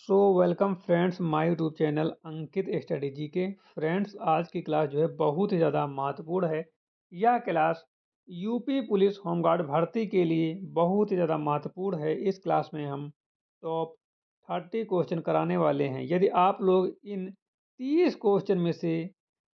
Welcome friends my YouTube channel Ankit study G K. Friends, आज की class जो है बहुत ही ज़्यादा महत्वपूर्ण है। यह क्लास यूपी पुलिस होमगार्ड भर्ती के लिए बहुत ही ज़्यादा महत्वपूर्ण है। इस क्लास में हम टॉप 30 क्वेश्चन कराने वाले हैं। यदि आप लोग इन 30 क्वेश्चन में से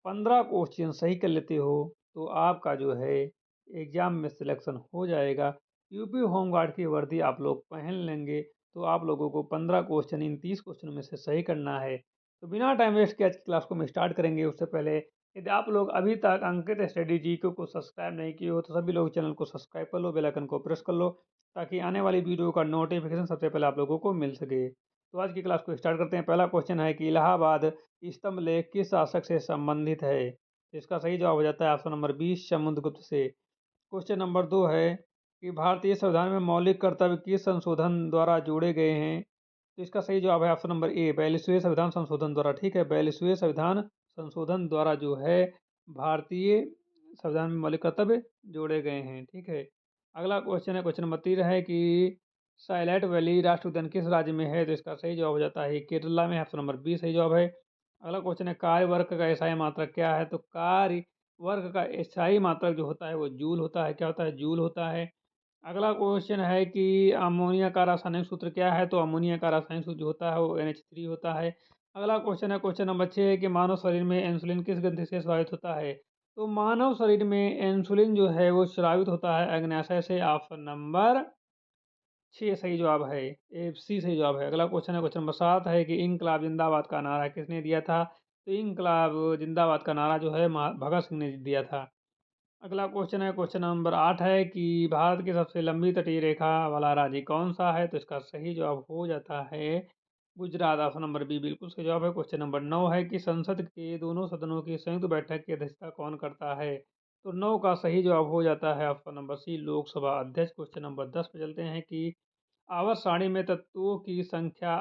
15 क्वेश्चन सही कर लेते हो तो आपका जो है एग्ज़ाम में सिलेक्शन हो जाएगा। यूपी होमगार्ड की वर्दी आप लोग पहन लेंगे तो आप लोगों को 15 क्वेश्चन इन 30 क्वेश्चन में से सही करना है। तो बिना टाइम वेस्ट किए आज की क्लास को हम स्टार्ट करेंगे। उससे पहले यदि आप लोग अभी तक अंकित स्टडी जी को सब्सक्राइब नहीं किए हो तो सभी लोग चैनल को सब्सक्राइब कर लो, बेल आइकन को प्रेस कर लो ताकि आने वाली वीडियो का नोटिफिकेशन सबसे पहले आप लोगों को मिल सके। तो आज की क्लास को स्टार्ट करते हैं। पहला क्वेश्चन है कि इलाहाबाद स्तंभ लेख किस शासक से संबंधित है। तो इसका सही जवाब हो जाता है ऑप्शन नंबर 20 समुद्रगुप्त से। क्वेश्चन नंबर 2 है कि भारतीय संविधान में मौलिक कर्तव्य किस संशोधन द्वारा जोड़े गए हैं। तो इसका सही जवाब है ऑप्शन नंबर ए 42वें संविधान संशोधन द्वारा। ठीक है, 42वें संविधान संशोधन द्वारा जो है भारतीय संविधान में मौलिक कर्तव्य जोड़े गए हैं। ठीक है, अगला क्वेश्चन है क्वेश्चन नंबर 3 है कि साइलेंट वैली राष्ट्रीय उद्यान किस राज्य में है। तो इसका सही जवाब हो जाता है केरला में। ऑप्शन नंबर बी सही जवाब है। अगला क्वेश्चन है कार्य वर्ग का एसआई मात्रक क्या है। तो कार्य वर्ग का एसआई मात्रक जो होता है वो जूल होता है। क्या होता है? जूल होता है। अगला क्वेश्चन है कि अमोनिया का रासायनिक सूत्र क्या है। तो अमोनिया का रासायनिक सूत्र जो होता है वो NH3 होता है। अगला क्वेश्चन है क्वेश्चन नंबर 6 है कि मानव शरीर में इंसुलिन किस ग्रंथि से स्रावित होता है। तो मानव शरीर में इंसुलिन जो है वो स्रावित होता है अग्न्याशय से। ऑप्शन नंबर 6 सही जवाब है। सी सही जवाब है। अगला क्वेश्चन है क्वेश्चन नंबर 7 है कि इनकलाब जिंदाबाद का नारा किसने दिया था। तो इनकलाब जिंदाबाद का नारा जो है भगत सिंह ने दिया था। अगला क्वेश्चन है क्वेश्चन नंबर 8 है कि भारत की सबसे लंबी तटीय रेखा वाला राज्य कौन सा है। तो इसका सही जवाब हो जाता है गुजरात। ऑप्शन नंबर बी बिल्कुल सही जवाब है। क्वेश्चन नंबर 9 है कि संसद के दोनों सदनों की संयुक्त बैठक की अध्यक्षता कौन करता है। तो 9 का सही जवाब हो जाता है ऑप्शन नंबर सी लोकसभा अध्यक्ष। क्वेश्चन नंबर 10 पे चलते हैं कि आवर्त सारणी में तत्वों की संख्या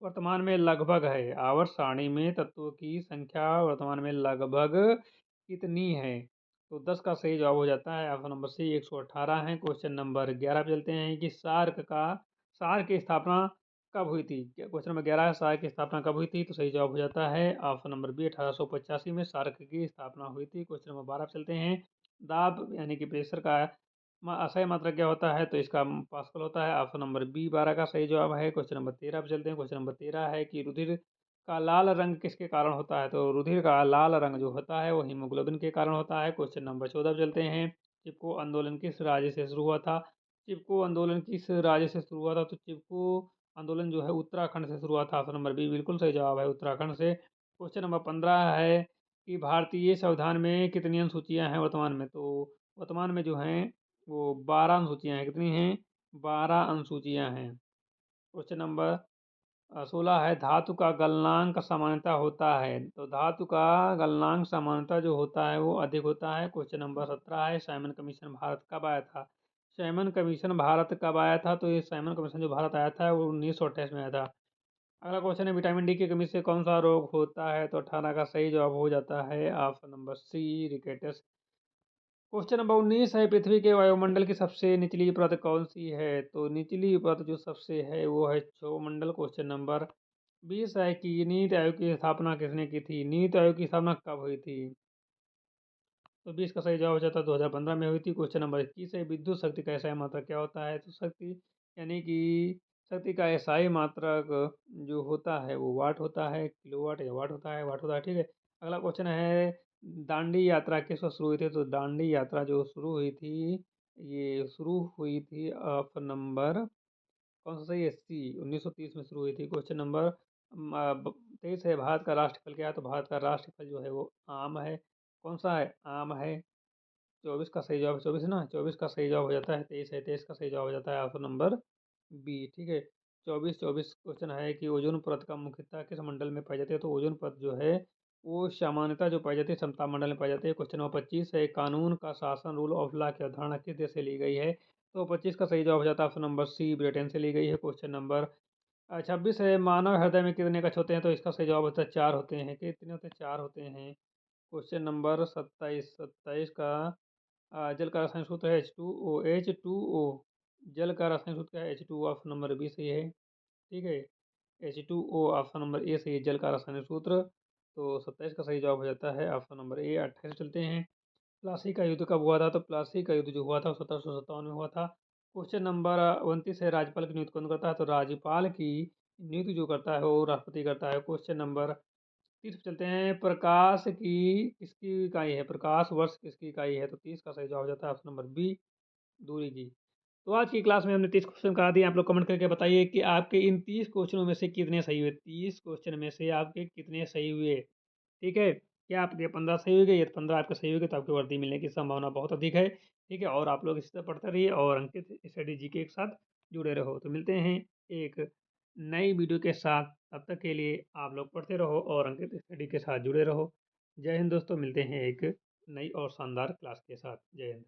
वर्तमान में लगभग है। आवर्त सारणी में तत्वों की संख्या वर्तमान में लगभग कितनी है। तो 10 का सही जवाब हो जाता है ऑप्शन नंबर सी 118 है। क्वेश्चन नंबर 11 पे चलते हैं कि सार्क की स्थापना कब हुई थी। क्वेश्चन नंबर 11 है सार्क की स्थापना कब हुई थी। तो सही जवाब हो जाता है ऑप्शन नंबर बी 1885 में सार्क की स्थापना हुई थी। क्वेश्चन नंबर 12 पे चलते हैं दाब यानी कि प्रेशर का असह्य मात्रा क्या होता है। तो इसका पास्कल होता है। ऑप्शन नंबर बी 12 का सही जवाब है। क्वेश्चन नंबर 13 पे चलते हैं। क्वेश्चन नंबर 13 है कि रुधिर का लाल रंग किसके कारण होता है। तो रुधिर का लाल रंग जो होता है वो हीमोग्लोबिन के कारण होता है। क्वेश्चन नंबर 14 पे चलते हैं चिपको आंदोलन किस राज्य से शुरू हुआ था। चिपको आंदोलन किस राज्य से शुरू हुआ था। तो चिपको आंदोलन जो है उत्तराखंड से शुरू हुआ था। ऑप्शन नंबर बी बिल्कुल सही जवाब है, उत्तराखंड से। क्वेश्चन नंबर 15 है कि भारतीय संविधान में कितनी अनुसूचियां हैं वर्तमान में। तो वर्तमान में जो हैं वो 12 अनुसूचियां हैं। कितनी हैं? 12 अनुसूचियां हैं। क्वेश्चन नंबर 16 है धातु का गलनांक सामान्यतः होता है। तो धातु का गलनांक सामान्यतः जो होता है वो अधिक होता है। क्वेश्चन नंबर 17 है साइमन कमीशन भारत कब आया था। साइमन कमीशन भारत कब आया था। तो ये साइमन कमीशन जो भारत आया था वो 1928 में आया था। अगला क्वेश्चन है विटामिन डी की कमी से कौन सा रोग होता है। तो 18 का सही जवाब हो जाता है option number C rickets. Question number 19 है पृथ्वी के वायुमंडल की सबसे निचली परत कौन सी है। तो निचली परत जो सबसे है वो है क्षोमंडल। क्वेश्चन नंबर 20 है कि नीति आयोग की स्थापना किसने की थी। नीति आयोग की स्थापना कब हुई थी। तो 20 का सही जवाब हो जाता है 2015 में हुई थी। क्वेश्चन नंबर 21 है विद्युत शक्ति का एसआई मात्रक क्या होता है। तो शक्ति यानी कि शक्ति का एसआई मात्रक जो होता है वो वाट होता है, किलोवाट या वाट होता है। ठीक है, अगला क्वेश्चन है दांडी यात्रा किस वक्त शुरू हुई थी। तो दांडी यात्रा जो शुरू हुई थी ये शुरू हुई थी ऑप्शन नंबर कौन सा सही है सी 1930 में शुरू हुई थी। क्वेश्चन नंबर 23 है भारत का राष्ट्रीय फल क्या है। तो भारत का राष्ट्रीय फल जो है वो आम है। कौन सा है? आम है। 24 का सही जवाब 24 है ना। 24 का सही जवाब हो जाता है 23 है। 23 का सही जवाब हो जाता है ऑप्शन नंबर बी। ठीक है, 24 क्वेश्चन है कि ओजोन परत का मुख्यतः किस मंडल में पाई जाती है। तो ओजोन परत जो है वो सामान्यतः जो पाई जाती है समताप मंडल में पाई जाती है। क्वेश्चन नंबर 25 है कानून का शासन रूल ऑफ लॉ की अवधारणा किस देश से ली गई है। तो 25 का सही जवाब हो जाता है ऑप्शन नंबर सी ब्रिटेन से ली गई है। क्वेश्चन नंबर 26 है मानव हृदय में कितने कक्ष होते हैं। तो इसका सही जवाब होता है 4 होते हैं। कितने होते हैं? 4 होते हैं। क्वेश्चन नंबर 27 का जल का रासायनिक सूत्र है H2O। जल का रासायनिक सूत्र क्या है H2O। ऑप्शन नंबर बी सही है। ठीक है, H2O ऑप्शन नंबर ए सही है, जल का रासायनिक सूत्र। तो 27 का सही जवाब हो जाता है ऑप्शन नंबर ए। 28 चलते हैं। प्लासी का युद्ध कब हुआ था? तो प्लासी का युद्ध जो हुआ था 1757 में हुआ था। क्वेश्चन नंबर 29 है, राज्यपाल की नियुक्ति कौन करता है? तो राज्यपाल की नियुक्ति जो करता है वो राष्ट्रपति करता है। क्वेश्चन नंबर 30 पे चलते हैं। प्रकाश की किसकी इकाई है? प्रकाश वर्ष किसकी इकाई है? तो 30 का सही जवाब हो जाता है ऑप्शन नंबर बी, दूरी की। तो आज की क्लास में हमने 30 क्वेश्चन करा दिए। आप लोग कमेंट करके बताइए कि आपके इन 30 क्वेश्चनों में से कितने सही हुए। 30 क्वेश्चन में से आपके कितने सही हुए? ठीक है, क्या आपके 15 सही हो गए? ये 15 आपके सही हो गए तो आपको वर्दी मिलने की संभावना बहुत अधिक है। ठीक है, और आप लोग इसी तरह पढ़ते रहिए और अंकित स्टडी जी के साथ जुड़े रहो। तो मिलते हैं एक नई वीडियो के साथ। तब तक के लिए आप लोग पढ़ते रहो और अंकित स्टडी के साथ जुड़े रहो। जय हिंद दोस्तों, मिलते हैं एक नई और शानदार क्लास के साथ। जय हिंद।